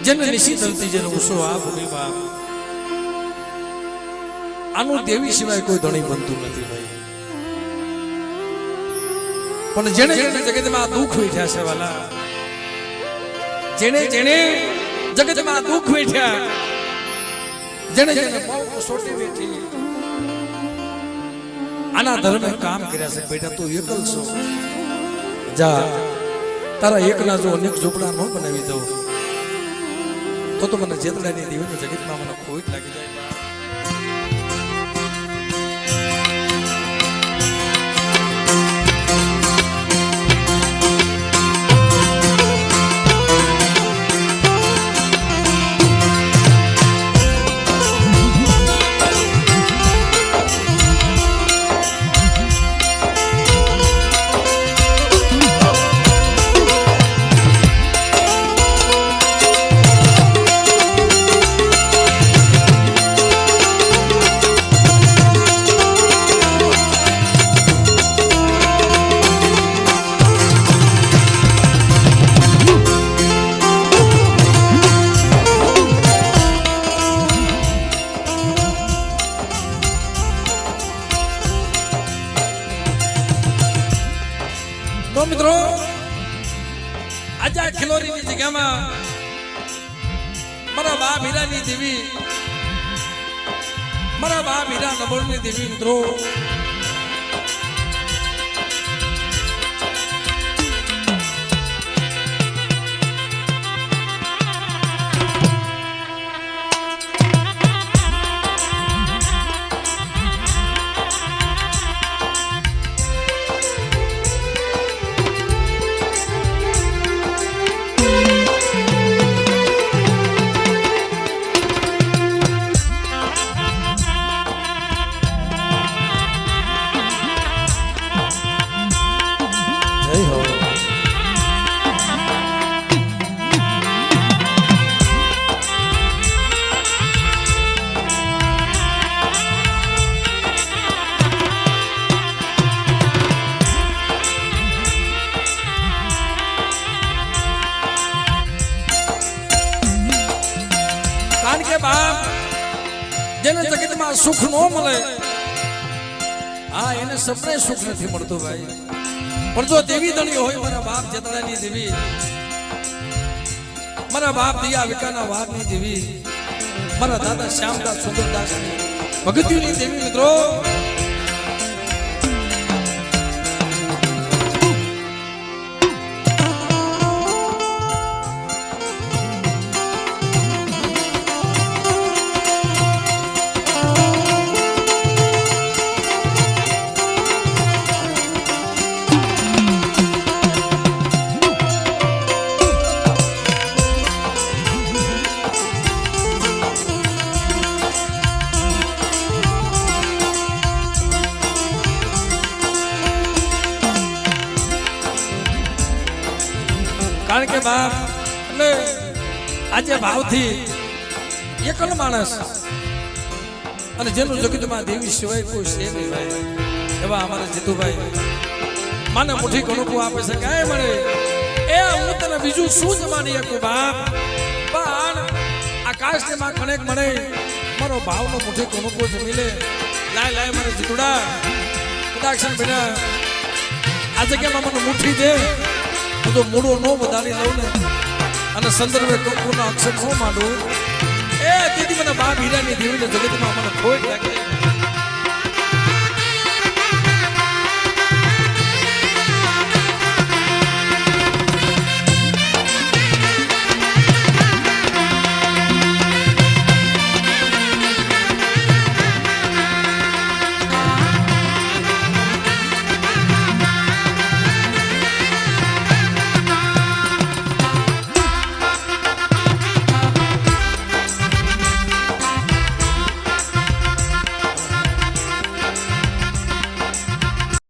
જેને નિશી ધરતી જેને ઉસો આ ભૂમિમાં આનું દેવી સિવાય કોઈ ધણી બનતું નથી ભાઈ. પણ જેને જેને જગતમાં દુઃખ વેઠ્યા છે વાલા, જેને જેને જગતમાં દુઃખ વેઠ્યા, જેને જેને બહુ સોટી વેઠી આના ધર્મે કામ કર્યા છે બેટા, તું એકલ છો. જા તારા એકલા જો અનેક ઝૂંપડા ન બનાવી દઉં તો મને જેતડાની દીવાની જગતમાં મને ખોટ લાગી જાય. તો મિત્રો આજે ખિલોરીની જગ્યામાં મારા બા મીરાની દેવી, મારા બા મીરા નબળની દેવી મિત્રો જેને જગતમાં સુખ ન મળે, હા એને સપને સુખ નથી મળતું ભાઈ. પણ જો દેવી ધણી હોય, મારા બાપ જેતડાની દેવી, મારા બાપ દિયા વિકાના વારની દેવી, મારા દાદા શ્યામદાસ સુંદરદાસની ભગતીની દેવી મિત્રો કારણ કે બાપ એટલે આજે ભાવથી એકલ માણસ અને જેનું જગતમાં દેવી સિવાય કોઈ છે નહીં ભાઈ, એવા અમારા જીતુભાઈ માને મુઠ્ઠી કણુકું આપે છે. કાંઈ મળે એ હું તને બીજું શું જમાની શકું બાપ, પણ આકાશને માં કણેક મળે મારો ભાવનો મુઠ્ઠી કણુકું જમી લે. લાય લાય મારે જીતુડા કદાચ બેટા આ જગ્યામાં મને મુઠ્ઠી દે તો મૂળો નો વધારી લઉં ને અને સંદર્ભે કંકુના અક્ષર નો માંડું. એ દીદી મને બા હીરાની દેવીને જગતમાં મને ખોટ લાગે.